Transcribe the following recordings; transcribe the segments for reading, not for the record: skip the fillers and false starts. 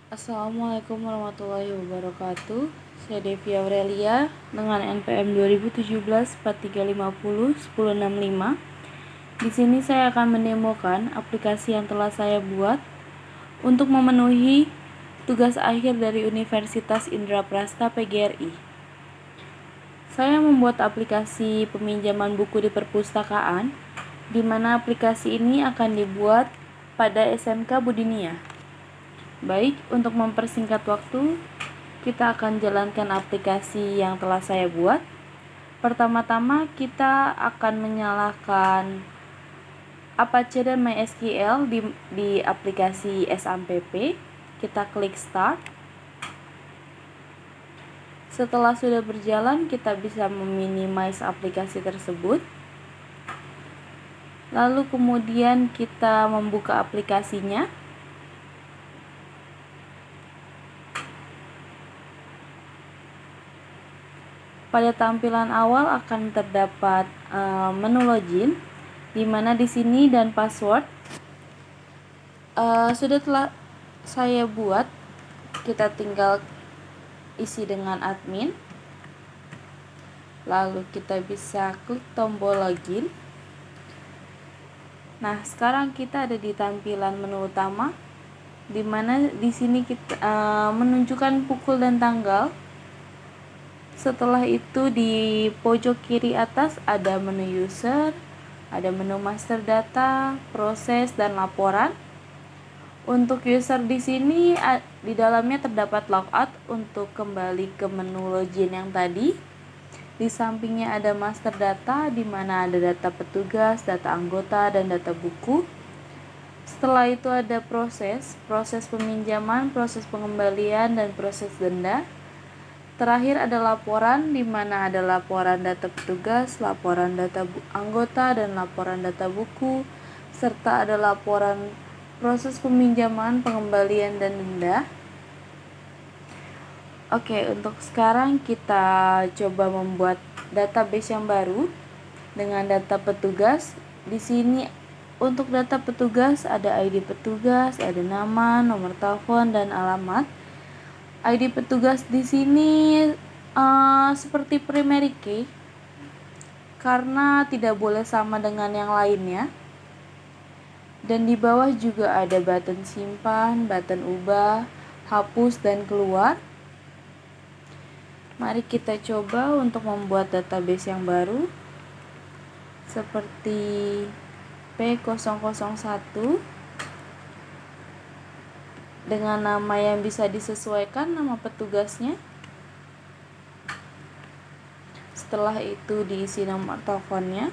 Assalamualaikum warahmatullahi wabarakatuh. Saya Devi Aurelia dengan NPM 2017-4350-1065. Di sini saya akan mendemokan aplikasi yang telah saya buat untuk memenuhi tugas akhir dari Universitas Indraprasta PGRI. Saya membuat aplikasi peminjaman buku di perpustakaan, di mana aplikasi ini akan dibuat pada SMK Budinia. Baik, untuk mempersingkat waktu, kita akan jalankan aplikasi yang telah saya buat. Pertama-tama kita akan menyalakan Apache dan MySQL di aplikasi SAMPP. Kita klik Start. Setelah sudah berjalan, kita bisa meminimize aplikasi tersebut. Lalu kemudian kita membuka aplikasinya. Pada tampilan awal akan terdapat menu login, di mana di sini dan password telah saya buat. Kita tinggal isi dengan admin. Lalu kita bisa klik tombol login. Nah, sekarang kita ada di tampilan menu utama, di mana di sini kita menunjukkan pukul dan tanggal. Setelah itu di pojok kiri atas ada menu user, ada menu master data, proses, dan laporan. Untuk user di sini di dalamnya terdapat logout untuk kembali ke menu login yang tadi. Di sampingnya ada master data, di mana ada data petugas, data anggota, dan data buku. Setelah itu ada proses peminjaman, proses pengembalian, dan proses denda. Terakhir ada laporan, di mana ada laporan data petugas, laporan data anggota, dan laporan data buku, serta ada laporan proses peminjaman, pengembalian, dan denda. Oke, untuk sekarang kita coba membuat database yang baru dengan data petugas. Di sini untuk data petugas ada ID petugas, ada nama, nomor telepon, dan alamat. ID petugas di sini seperti primary key, karena tidak boleh sama dengan yang lainnya. Dan di bawah juga ada button simpan, button ubah, hapus, dan keluar. Mari kita coba untuk membuat database yang baru seperti P001 dengan nama yang bisa disesuaikan, nama petugasnya. Setelah itu diisi nomor teleponnya,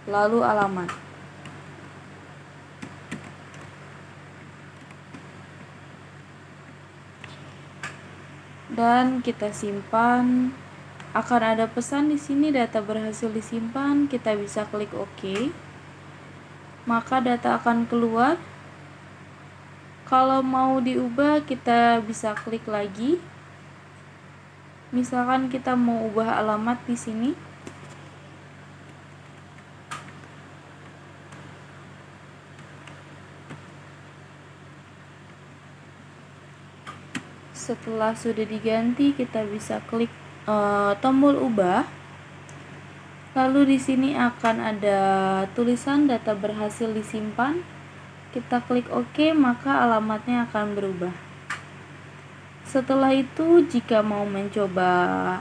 lalu alamat. Dan kita simpan. Akan ada pesan di sini, data berhasil disimpan. Kita bisa klik OK. Maka data akan keluar. Kalau mau diubah, kita bisa klik lagi. Misalkan kita mau ubah alamat di sini. Setelah sudah diganti, kita bisa klik tombol ubah. Lalu di sini akan ada tulisan data berhasil disimpan. Kita klik OK, maka alamatnya akan berubah. Setelah itu, jika mau mencoba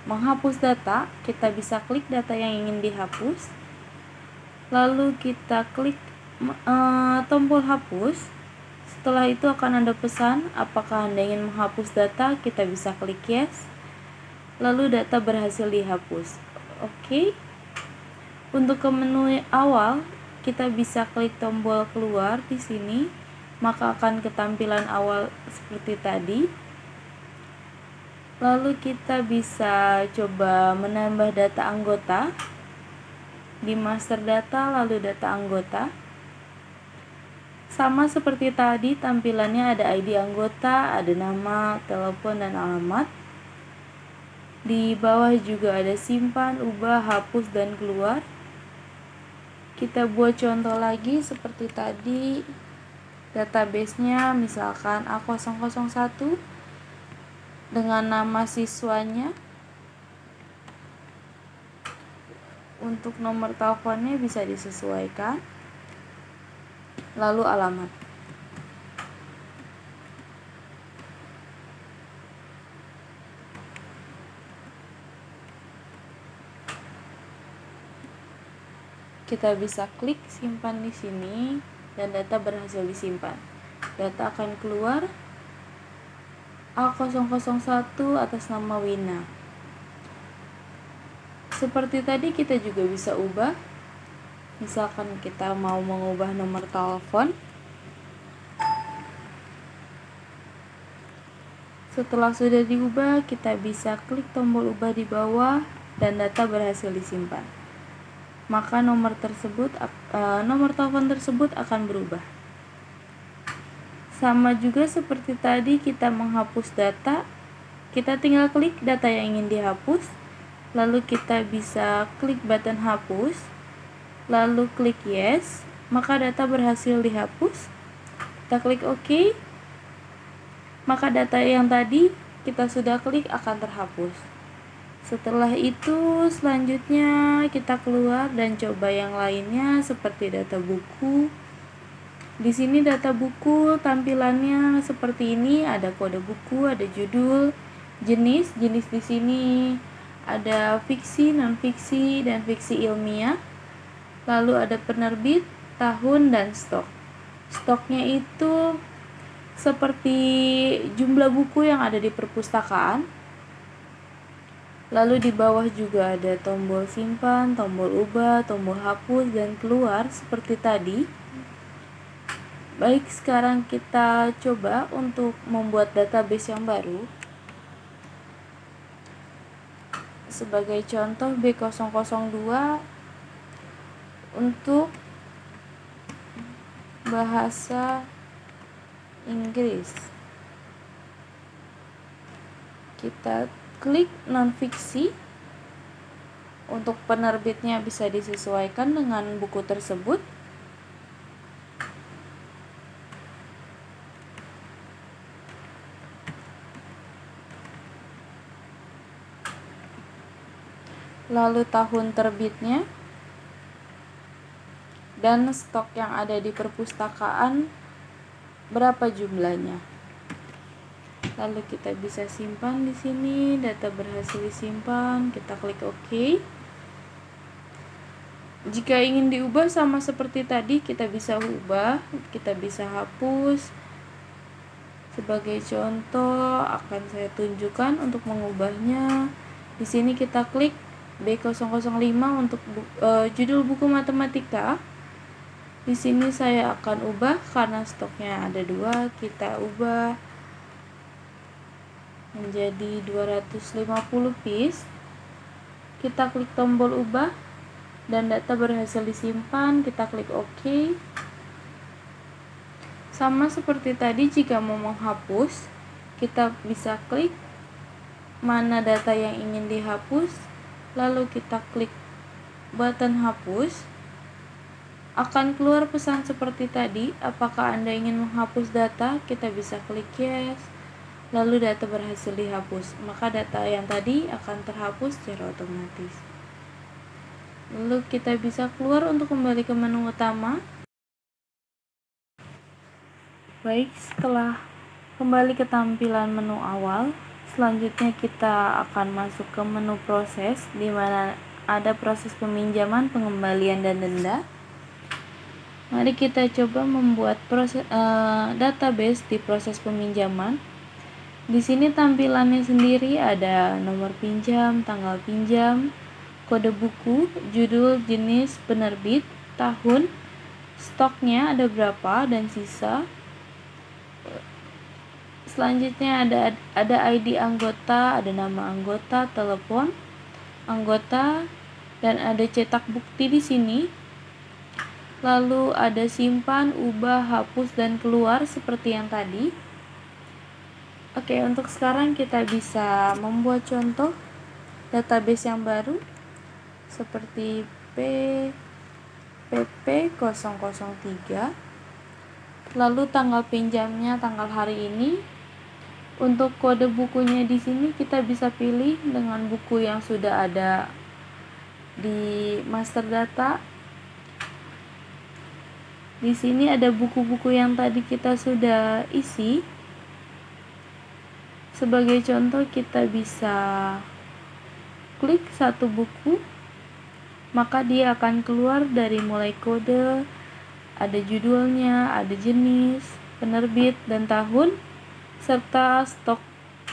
menghapus data, kita bisa klik data yang ingin dihapus. Lalu kita klik tombol hapus. Setelah itu akan ada pesan, apakah Anda ingin menghapus data? Kita bisa klik yes. Lalu data berhasil dihapus. Oke. Untuk ke menu awal, kita bisa klik tombol keluar di sini, maka akan ke tampilan awal seperti tadi. Lalu kita bisa coba menambah data anggota di master data, lalu data anggota. Sama seperti tadi, tampilannya ada ID anggota, ada nama, telepon, dan alamat. Di bawah juga ada simpan, ubah, hapus, dan keluar. Kita buat contoh lagi seperti tadi. database-nya misalkan A001 dengan nama siswanya. Untuk nomor teleponnya bisa disesuaikan, lalu alamat. Kita bisa klik simpan di sini dan data berhasil disimpan. Data akan keluar A001 atas nama Wina. Seperti tadi kita juga bisa ubah. Misalkan kita mau mengubah nomor telepon. Setelah sudah diubah, kita bisa klik tombol ubah di bawah dan data berhasil disimpan. Maka nomor telepon tersebut akan berubah. Sama juga seperti tadi kita menghapus data, kita tinggal klik data yang ingin dihapus, lalu kita bisa klik button hapus, lalu klik yes, maka data berhasil dihapus. Kita klik OK, maka data yang tadi kita sudah klik akan terhapus. Setelah itu selanjutnya kita keluar dan coba yang lainnya seperti data buku. Di sini data buku tampilannya seperti ini, ada kode buku, ada judul, jenis di sini ada fiksi, non-fiksi, dan fiksi ilmiah. Lalu ada penerbit, tahun, dan stok. Stoknya itu seperti jumlah buku yang ada di perpustakaan. Lalu di bawah juga ada tombol simpan, tombol ubah, tombol hapus, dan keluar seperti tadi. Baik, sekarang kita coba untuk membuat database yang baru. Sebagai contoh B002 untuk bahasa Inggris. Kita klik non-fiksi. Untuk penerbitnya bisa disesuaikan dengan buku tersebut. Lalu tahun terbitnya dan stok yang ada di perpustakaan berapa jumlahnya. Lalu kita bisa simpan di sini, data berhasil disimpan, kita klik OK. Jika ingin diubah sama seperti tadi, kita bisa ubah, kita bisa hapus. Sebagai contoh akan saya tunjukkan untuk mengubahnya. Di sini kita klik B005 untuk judul buku matematika. Di sini saya akan ubah karena stoknya ada 2, kita ubah menjadi 250 piece. Kita klik tombol ubah dan data berhasil disimpan, kita klik OK. Sama seperti tadi, jika mau menghapus, kita bisa klik mana data yang ingin dihapus, lalu kita klik button hapus. Akan keluar pesan seperti tadi, apakah Anda ingin menghapus data? Kita bisa klik yes, lalu data berhasil dihapus, maka data yang tadi akan terhapus secara otomatis. Lalu kita bisa keluar untuk kembali ke menu utama. Baik, setelah kembali ke tampilan menu awal, selanjutnya kita akan masuk ke menu proses, di mana ada proses peminjaman, pengembalian, dan denda. Mari kita coba membuat database di proses peminjaman. Di sini tampilannya sendiri ada nomor pinjam, tanggal pinjam, kode buku, judul, jenis, penerbit, tahun, stoknya ada berapa, dan sisa. Selanjutnya ada ID anggota, ada nama anggota, telepon anggota, dan ada cetak bukti di sini. Lalu ada simpan, ubah, hapus, dan keluar seperti yang tadi. Oke, untuk sekarang kita bisa membuat contoh database yang baru seperti PP003. Lalu tanggal pinjamnya tanggal hari ini. Untuk kode bukunya di sini kita bisa pilih dengan buku yang sudah ada di master data. Di sini ada buku-buku yang tadi kita sudah isi. Sebagai contoh, kita bisa klik satu buku, maka dia akan keluar dari mulai kode, ada judulnya, ada jenis, penerbit dan tahun, serta stok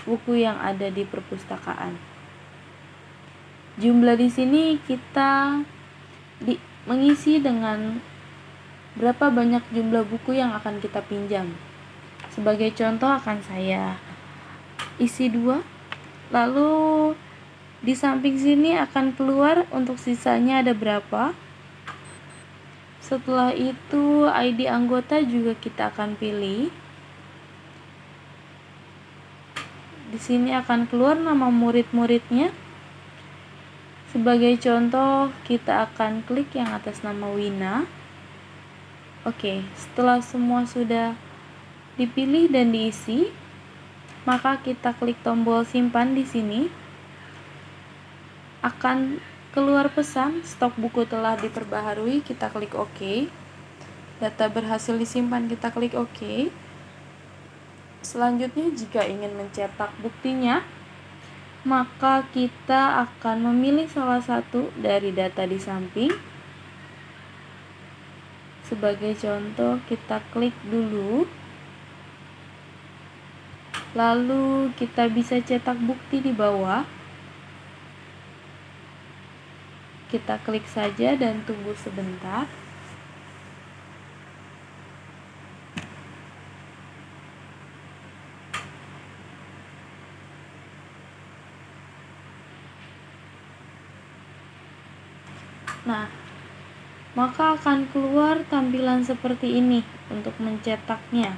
buku yang ada di perpustakaan. Jumlah di sini kita mengisi dengan berapa banyak jumlah buku yang akan kita pinjam. Sebagai contoh akan saya isi 2, lalu di samping sini akan keluar untuk sisanya ada berapa. Setelah itu ID anggota juga kita akan pilih. Di sini akan keluar nama murid-muridnya. Sebagai contoh, kita akan klik yang atas nama Wina. Oke, setelah semua sudah dipilih dan diisi, maka kita klik tombol simpan di sini. Akan keluar pesan stok buku telah diperbaharui, kita klik OK. Data berhasil disimpan, kita klik OK. Selanjutnya, jika ingin mencetak buktinya, maka kita akan memilih salah satu dari data di samping. Sebagai contoh, kita klik dulu. Lalu kita bisa cetak bukti di bawah. Kita klik saja dan tunggu sebentar. Nah, maka akan keluar tampilan seperti ini untuk mencetaknya.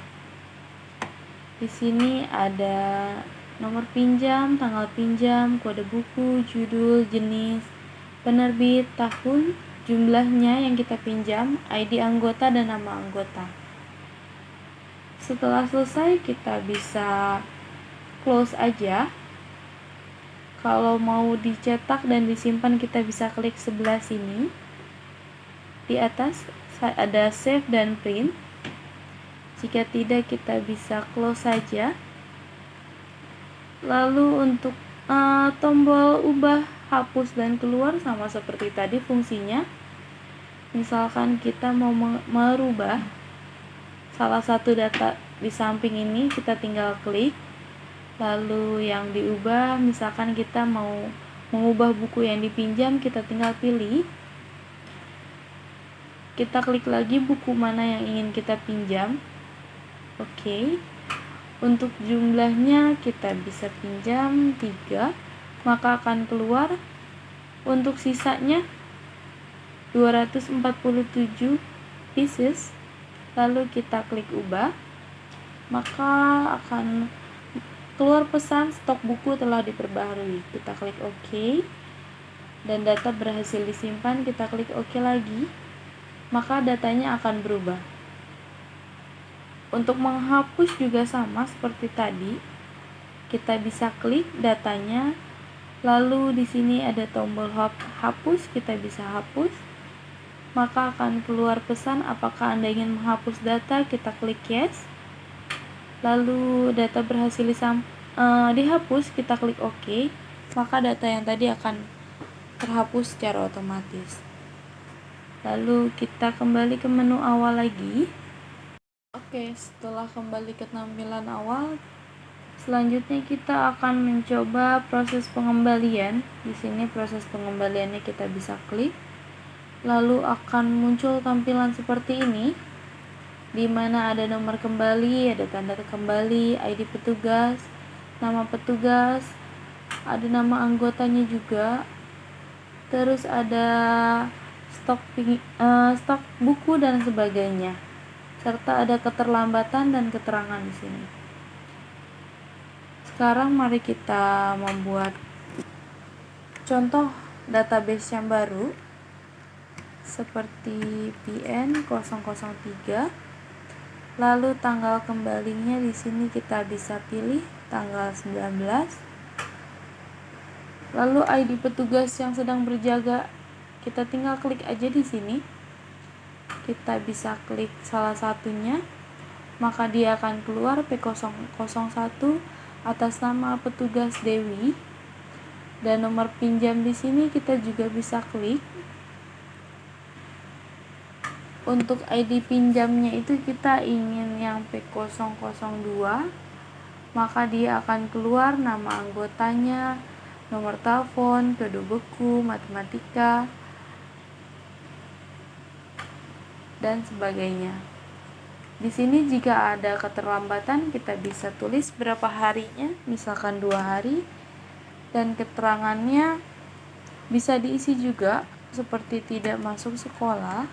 Di sini ada nomor pinjam, tanggal pinjam, kode buku, judul, jenis, penerbit, tahun, jumlahnya yang kita pinjam, ID anggota dan nama anggota. Setelah selesai, kita bisa close aja. Kalau mau dicetak dan disimpan, kita bisa klik sebelah sini. Di atas ada save dan print. Jika tidak, kita bisa close saja. Lalu untuk tombol ubah, hapus dan keluar sama seperti tadi fungsinya. Misalkan kita mau merubah salah satu data di samping ini, kita tinggal klik. Lalu yang diubah, misalkan kita mau mengubah buku yang dipinjam, kita tinggal pilih. Kita klik lagi buku mana yang ingin kita pinjam. Oke. Untuk jumlahnya kita bisa pinjam 3, maka akan keluar. Untuk sisanya 247 pieces. Lalu kita klik ubah, maka akan keluar pesan stok buku telah diperbaharui. Kita klik OK dan data berhasil disimpan. Kita klik OK lagi, maka datanya akan berubah. Untuk menghapus juga sama seperti tadi. Kita bisa klik datanya, lalu di sini ada tombol hapus, kita bisa hapus. Maka akan keluar pesan apakah Anda ingin menghapus data. Kita klik yes. Lalu data berhasil dihapus, kita klik OK, maka data yang tadi akan terhapus secara otomatis. Lalu kita kembali ke menu awal lagi. Oke, setelah kembali ke tampilan awal, selanjutnya kita akan mencoba proses pengembalian. Di sini proses pengembaliannya kita bisa klik, lalu akan muncul tampilan seperti ini, di mana ada nomor kembali, ada tanda kembali, ID petugas, nama petugas, ada nama anggotanya juga, terus ada stok buku dan sebagainya, serta ada keterlambatan dan keterangan di sini. Sekarang mari kita membuat contoh database yang baru seperti PN003. Lalu tanggal kembalinya di sini kita bisa pilih tanggal 19. Lalu ID petugas yang sedang berjaga, kita tinggal klik aja di sini. Kita bisa klik salah satunya, maka dia akan keluar P001 atas nama petugas Dewi. Dan nomor pinjam di sini kita juga bisa klik. Untuk ID pinjamnya itu kita ingin yang P002, maka dia akan keluar nama anggotanya, nomor telepon, kode buku, matematika, dan sebagainya. Di sini jika ada keterlambatan kita bisa tulis berapa harinya, misalkan 2 hari, dan keterangannya bisa diisi juga seperti tidak masuk sekolah.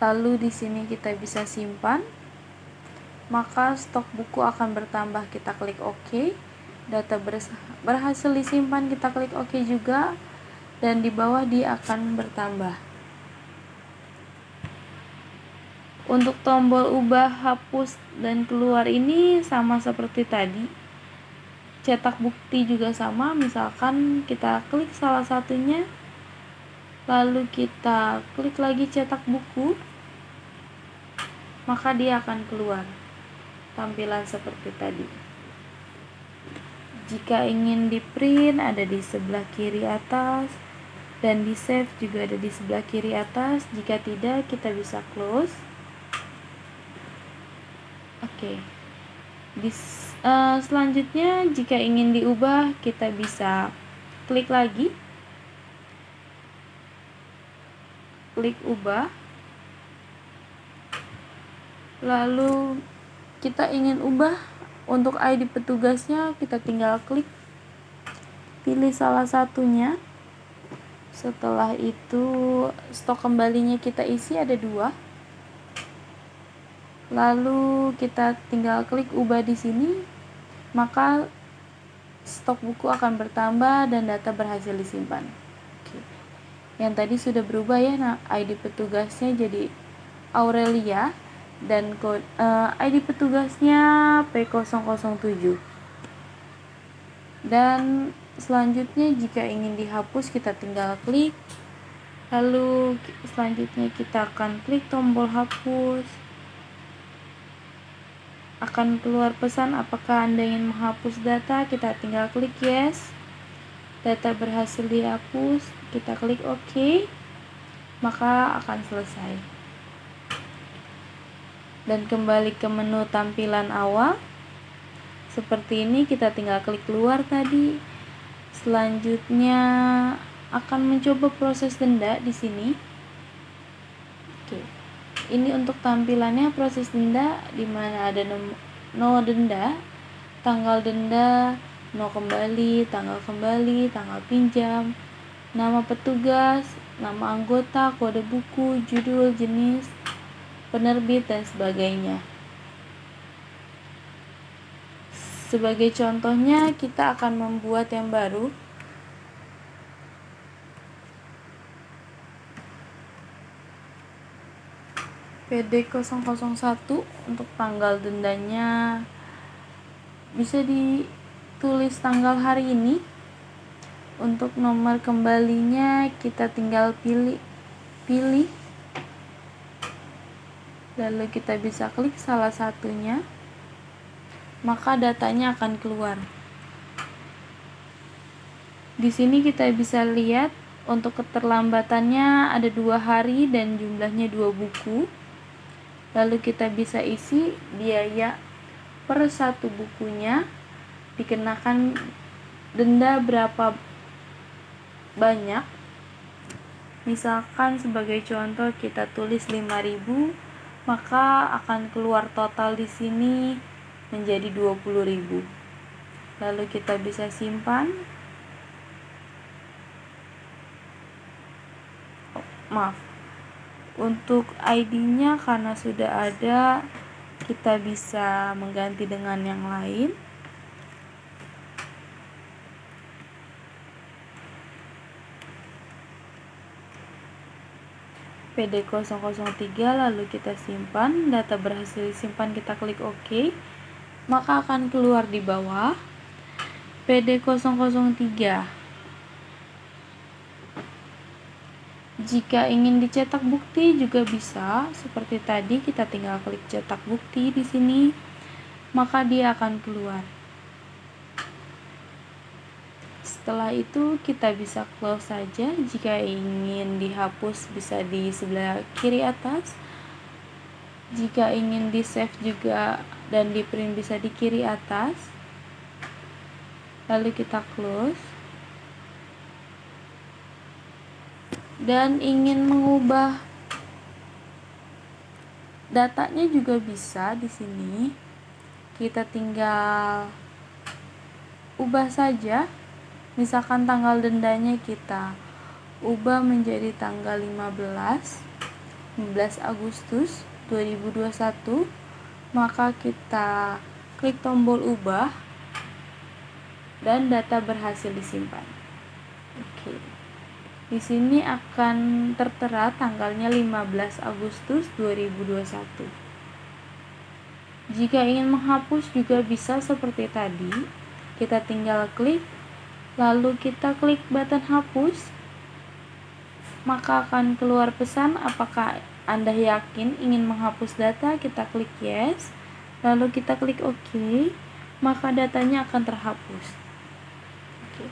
Lalu di sini kita bisa simpan, maka stok buku akan bertambah, kita klik OK. Data berhasil disimpan, kita klik OK juga, dan di bawah dia akan bertambah. Untuk tombol ubah, hapus, dan keluar ini sama seperti tadi. Cetak bukti juga sama, misalkan kita klik salah satunya, lalu kita klik lagi cetak buku, maka dia akan keluar tampilan seperti tadi. Jika ingin di print ada di sebelah kiri atas, dan di save juga ada di sebelah kiri atas. Jika tidak, kita bisa close. Oke. Selanjutnya jika ingin diubah, kita bisa klik lagi, klik ubah. Lalu kita ingin ubah untuk ID petugasnya, kita tinggal klik, pilih salah satunya. Setelah itu stok kembalinya kita isi ada 2. Lalu kita tinggal klik ubah di sini, maka stok buku akan bertambah dan data berhasil disimpan. Oke. Yang tadi sudah berubah ya, nah ID petugasnya jadi Aurelia dan ID petugasnya P007. Dan selanjutnya jika ingin dihapus kita tinggal klik, lalu selanjutnya kita akan klik tombol hapus. Akan keluar pesan apakah Anda ingin menghapus data, kita tinggal klik yes. Data berhasil dihapus, kita klik OK, maka akan selesai. Dan kembali ke menu tampilan awal. Seperti ini, kita tinggal klik keluar tadi. Selanjutnya akan mencoba proses denda di sini. Oke. Ini untuk tampilannya proses denda, di mana ada no denda, tanggal denda, no kembali, tanggal pinjam, nama petugas, nama anggota, kode buku, judul, jenis, penerbit, dan sebagainya. Sebagai contohnya, kita akan membuat yang baru. PD001 untuk tanggal dendanya bisa ditulis tanggal hari ini. Untuk nomor kembalinya kita tinggal pilih, lalu kita bisa klik salah satunya, maka datanya akan keluar. Di sini kita bisa lihat untuk keterlambatannya ada 2 hari dan jumlahnya 2 buku. Lalu kita bisa isi biaya per 1 bukunya, dikenakan denda berapa banyak. Misalkan sebagai contoh kita tulis 5.000, maka akan keluar total di sini menjadi 20.000. Lalu kita bisa simpan. Untuk ID-nya karena sudah ada, kita bisa mengganti dengan yang lain. PD003, lalu kita simpan. Data berhasil disimpan, kita klik OK, maka akan keluar di bawah PD003. Jika ingin dicetak bukti juga bisa, seperti tadi kita tinggal klik cetak bukti di sini, maka dia akan keluar. Setelah itu kita bisa close saja. Jika ingin dihapus bisa di sebelah kiri atas. Jika ingin di save juga dan di print bisa di kiri atas. Lalu kita close. Dan ingin mengubah datanya juga bisa di sini. Kita tinggal ubah saja. Misalkan tanggal dendanya kita ubah menjadi tanggal 15 Agustus 2021, maka kita klik tombol ubah dan data berhasil disimpan. Oke. Di sini akan tertera tanggalnya 15 Agustus 2021. Jika ingin menghapus juga bisa seperti tadi. Kita tinggal klik, lalu kita klik button hapus, maka akan keluar pesan apakah Anda yakin ingin menghapus data. Kita klik yes, lalu kita klik OK, maka datanya akan terhapus. Oke.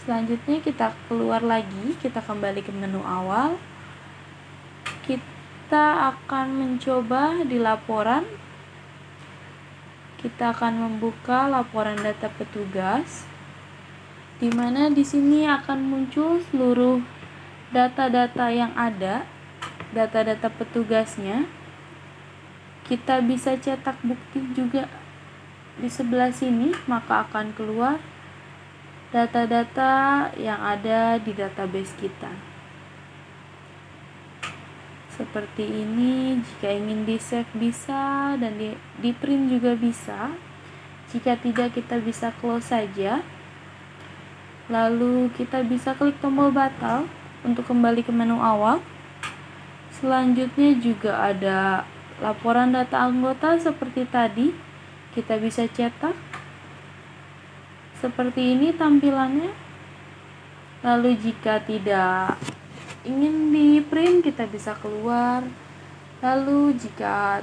Selanjutnya kita keluar lagi, kita kembali ke menu awal. Kita akan mencoba di laporan. Kita akan membuka laporan data petugas, di mana di sini akan muncul seluruh data-data yang ada, data-data petugasnya. Kita bisa cetak bukti juga di sebelah sini, maka akan keluar data-data yang ada di database kita. Seperti ini. Jika ingin di save bisa, dan di print juga bisa. Jika tidak, kita bisa close saja. Lalu kita bisa klik tombol batal untuk kembali ke menu awal. Selanjutnya juga ada laporan data anggota seperti tadi. Kita bisa cetak. Seperti ini tampilannya. Lalu jika tidak ingin di print, kita bisa keluar. Lalu jika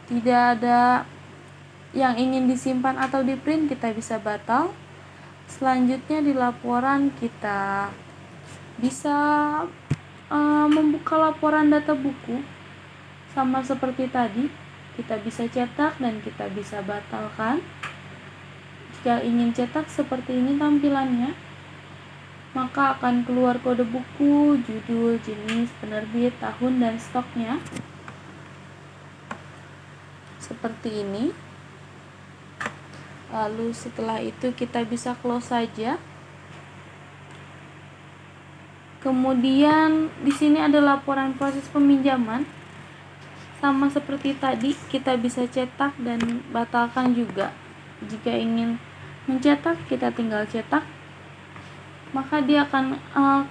tidak ada yang ingin disimpan atau di print, kita bisa batal. Selanjutnya di laporan kita bisa membuka laporan data buku sama seperti tadi. Kita bisa cetak dan kita bisa batalkan. Jika ingin cetak seperti ini tampilannya, maka akan keluar kode buku, judul, jenis, penerbit, tahun, dan stoknya. Seperti ini. Lalu setelah itu kita bisa close saja. Kemudian di sini ada laporan proses peminjaman. Sama seperti tadi, kita bisa cetak dan batalkan juga. Jika ingin mencetak, kita tinggal cetak, maka dia akan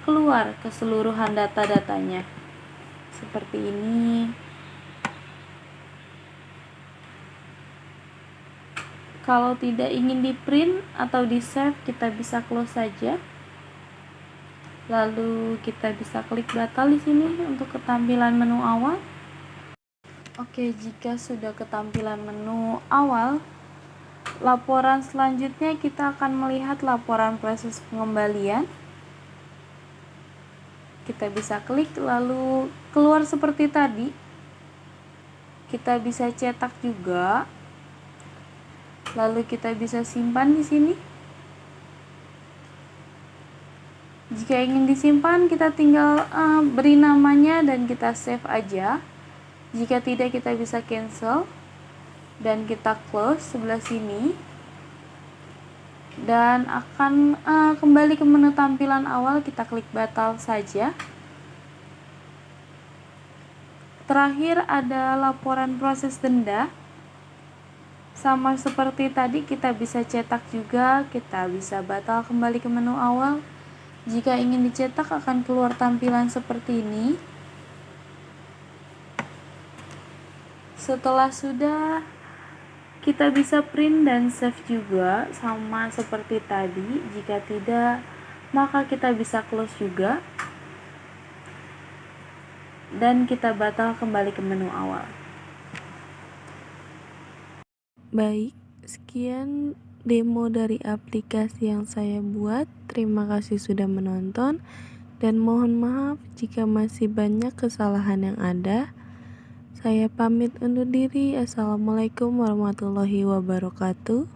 keluar keseluruhan data-datanya. Seperti ini. Kalau tidak ingin di print atau di save, kita bisa close saja. Lalu kita bisa klik batal di sini untuk ketampilan menu awal. Oke, jika sudah ketampilan menu awal, laporan selanjutnya kita akan melihat laporan proses pengembalian. Kita bisa klik lalu keluar seperti tadi. Kita bisa cetak juga. Lalu kita bisa simpan di sini. Jika ingin disimpan, kita tinggal beri namanya dan kita save aja. Jika tidak, kita bisa cancel dan kita close sebelah sini. Dan akan kembali ke menu tampilan awal, kita klik batal saja. Terakhir ada laporan proses denda. Sama seperti tadi, kita bisa cetak juga, kita bisa batal kembali ke menu awal. Jika ingin dicetak akan keluar tampilan seperti ini. Setelah sudah, kita bisa print dan save juga sama seperti tadi. Jika tidak, maka kita bisa close juga dan kita batal kembali ke menu awal. Baik, sekian demo dari aplikasi yang saya buat. Terima kasih sudah menonton dan mohon maaf jika masih banyak kesalahan yang ada. Saya pamit undur diri. Assalamualaikum warahmatullahi wabarakatuh.